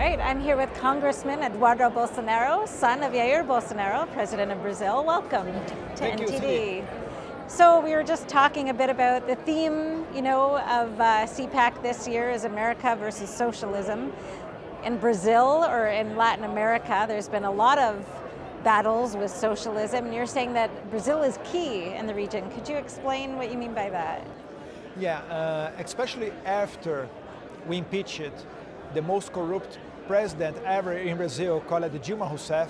right, I'm here with Congressman Eduardo Bolsonaro, son of Jair Bolsonaro, president of Brazil. Welcome to Thank you, NTD. Cindy. So we were just talking a bit about the theme, of CPAC this year is America versus socialism. In Brazil or in Latin America, there's been a lot of battles with socialism, and you're saying that Brazil is key in the region. Could you explain what you mean by that? Yeah, especially after we impeached the most corrupt president ever in Brazil, called Dilma Rousseff.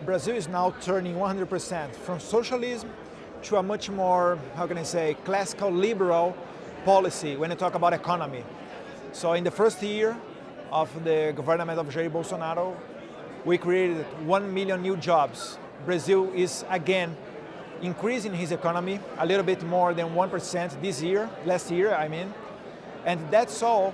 Brazil is now turning 100% from socialism to a much more, classical liberal policy when you talk about economy. So in the first year of the government of Jair Bolsonaro, we created 1 million new jobs. Brazil is again increasing his economy a little bit more than 1% last year, and that's all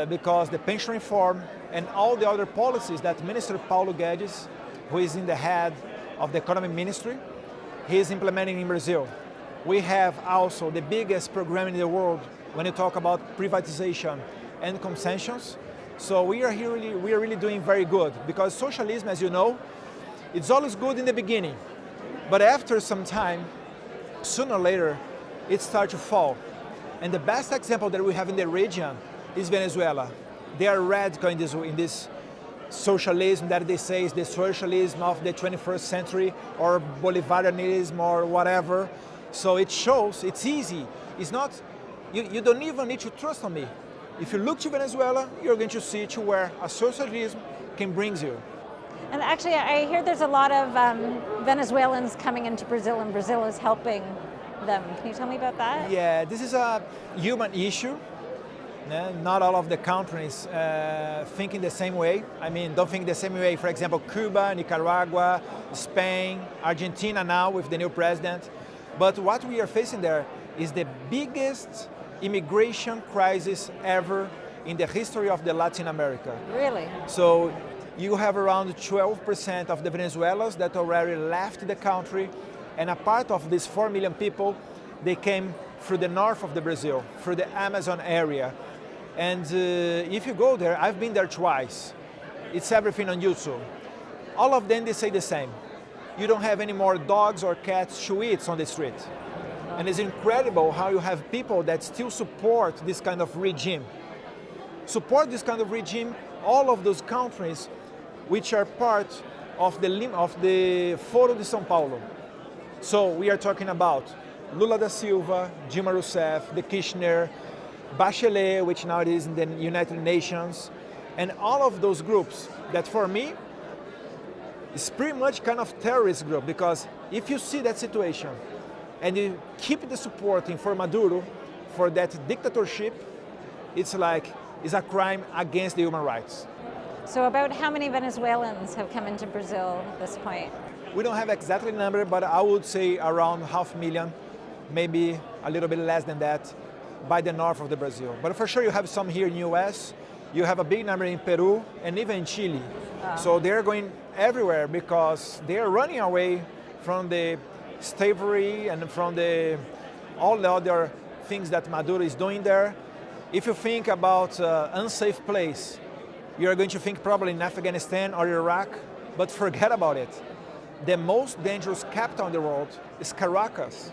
because the pension reform and all the other policies that Minister Paulo Guedes, who is in the head of the economy ministry, he is implementing in Brazil. We have also the biggest program in the world when you talk about privatization and concessions. So we are really doing very good, because socialism, as you know, it's always good in the beginning, but after some time, sooner or later, it starts to fall. And the best example that we have in the region is Venezuela. They are radical in this socialism that they say is the socialism of the 21st century, or Bolivarianism, or whatever. So it shows it's easy. It's not, you don't even need to trust on me. If you look to Venezuela, you're going to see to where a socialism can bring you. And actually, I hear there's a lot of Venezuelans coming into Brazil, and Brazil is helping them. Can you tell me about that? Yeah, this is a human issue. Not all of the countries think in the same way. Don't think the same way. For example, Cuba, Nicaragua, Spain, Argentina now with the new president. But what we are facing there is the biggest immigration crisis ever in the history of the Latin America. Really? So you have around 12% of the Venezuelans that already left the country, and a part of these 4 million people, they came through the north of the Brazil, through the Amazon area. And if you go there, I've been there twice. It's everything on YouTube. All of them, they say the same. You don't have any more dogs or cats to eat on the street. And it's incredible how you have people that still support this kind of regime. Support this kind of regime, all of those countries which are part of the Foro de São Paulo. So we are talking about Lula da Silva, Dilma Rousseff, the Kirchner, Bachelet, which now is in the United Nations, and all of those groups that for me is pretty much kind of terrorist group, because if you see that situation and you keep the supporting for Maduro, for that dictatorship, it's a crime against the human rights. So about how many Venezuelans have come into Brazil at this point? We don't have exactly the number, but I would say around 500,000, maybe a little bit less than that, by the north of the Brazil. But for sure you have some here in the US, you have a big number in Peru, and even in Chile. So they're going everywhere because they are running away from the slavery and from all the other things that Maduro is doing there. If you think about unsafe place, you're going to think probably in Afghanistan or Iraq, but forget about it. The most dangerous capital in the world is Caracas.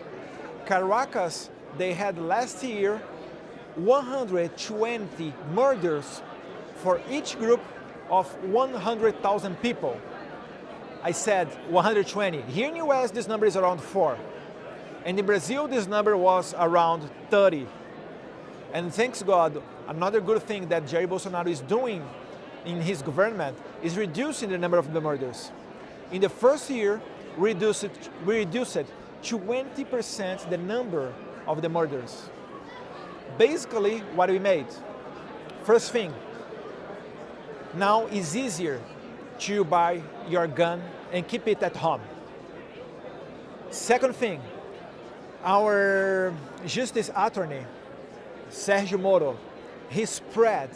Caracas, they had last year 120 murders for each group of 100,000 people. I said 120. Here in the US, this number is around 4. And in Brazil, this number was around 30. And thanks God, another good thing that Jair Bolsonaro is doing in his government is reducing the number of the murders. In the first year, we reduced 20% the number of the murders. Basically, what we made, first thing, now it's easier to buy your gun and keep it at home. Second thing, our justice attorney, Sergio Moro, he spread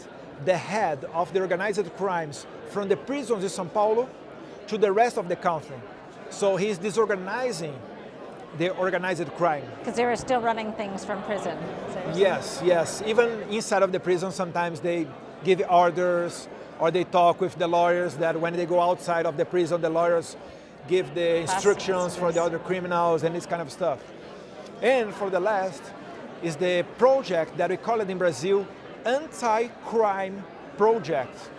the head of the organized crimes from the prisons in São Paulo to the rest of the country. So he's disorganizing the organized crime. Because they were still running things from prison. Yes. Even inside of the prison, sometimes they give orders or they talk with the lawyers that when they go outside of the prison, the lawyers give the instructions for the other criminals and this kind of stuff. And for the last is the project that we call it in Brazil, anti-crime project.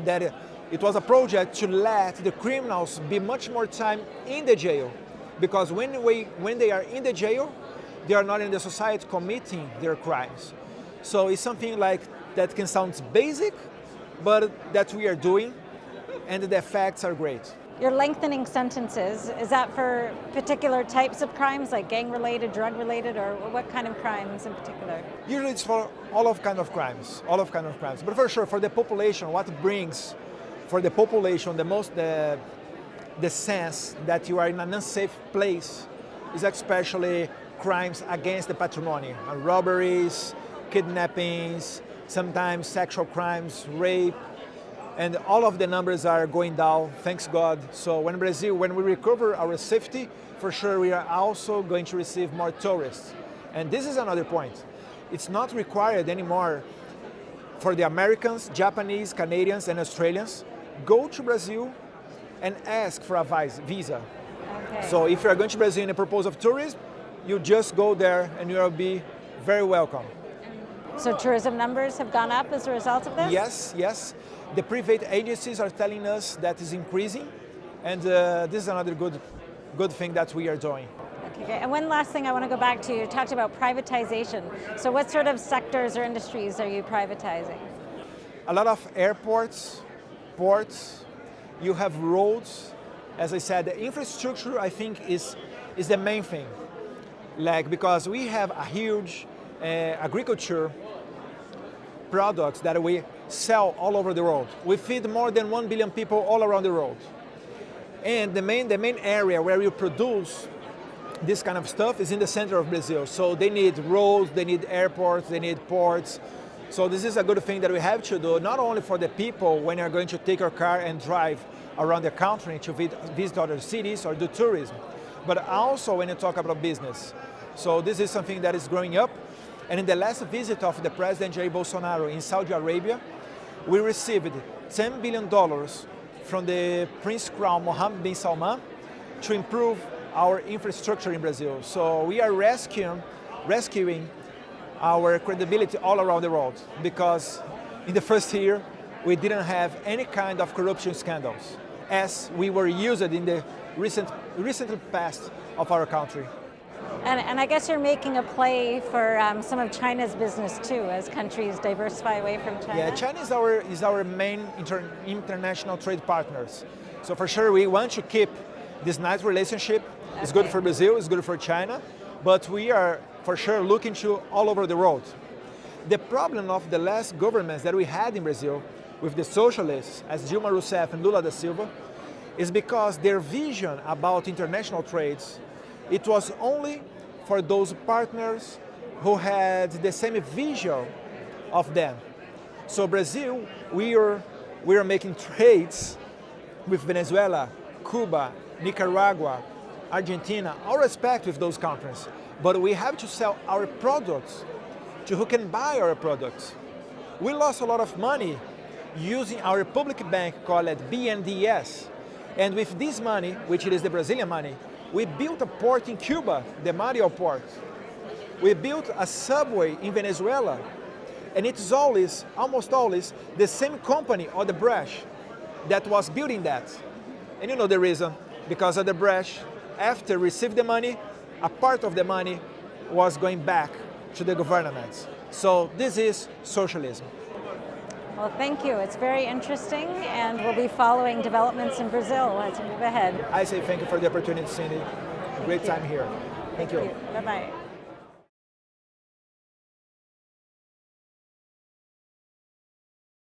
That it was a project to let the criminals be much more time in the jail, because when they are in the jail, they are not in the society committing their crimes. So it's something like that can sound basic, but that we are doing, and the effects are great. You're lengthening sentences. Is that for particular types of crimes, like gang-related, drug-related, or what kind of crimes in particular? Usually it's for all kind of crimes. But for sure, for the population, what brings for the population the sense that you are in an unsafe place is especially crimes against the patrimony, robberies, kidnappings, sometimes sexual crimes, rape, and all of the numbers are going down, thanks God. So when we recover our safety, for sure we are also going to receive more tourists. And this is another point. It's not required anymore for the Americans, Japanese, Canadians, and Australians go to Brazil and ask for a visa. Okay. So if you are going to Brazil in a purpose of tourism, you just go there and you will be very welcome. So tourism numbers have gone up as a result of this? Yes. The private agencies are telling us that is increasing, and this is another good thing that we are doing. Okay, great. And one last thing I want to go back to, you talked about privatization. So what sort of sectors or industries are you privatizing? A lot of airports, ports, you have roads. As I said, the infrastructure I think is the main thing. Because we have a huge agriculture products that we sell all over the world. We feed more than 1 billion people all around the world. And the main area where you produce this kind of stuff is in the center of Brazil. So they need roads, they need airports, they need ports. So this is a good thing that we have to do, not only for the people when you're going to take your car and drive around the country to visit other cities or do tourism, but also when you talk about business. So this is something that is growing up. And in the last visit of the President Jair Bolsonaro in Saudi Arabia, we received $10 billion from the Prince Crown Mohammed bin Salman to improve our infrastructure in Brazil. So we are rescuing our credibility all around the world, because in the first year, we didn't have any kind of corruption scandals, as we were used in the recent past of our country. And I guess you're making a play for some of China's business too, as countries diversify away from China. Yeah, China is our main international trade partners. So for sure, we want to keep this nice relationship. Okay. It's good for Brazil, it's good for China, but we are for sure looking to all over the world. The problem of the last governments that we had in Brazil with the socialists, as Dilma Rousseff and Lula da Silva, is because their vision about international trades, it was only for those partners who had the same vision of them. So Brazil, we are making trades with Venezuela, Cuba, Nicaragua, Argentina, all respect with those countries. But we have to sell our products to who can buy our products. We lost a lot of money using our public bank called BNDES. And with this money, which is the Brazilian money, we built a port in Cuba, the Mario port. We built a subway in Venezuela. And it's almost always, the same company, Odebrecht, that was building that. And you know the reason, because Odebrecht, after received the money, a part of the money was going back to the government. So this is socialism. Well, thank you. It's very interesting, and we'll be following developments in Brazil as we move ahead. I say thank you for the opportunity, Cindy. Great time here. Thank you. Bye-bye.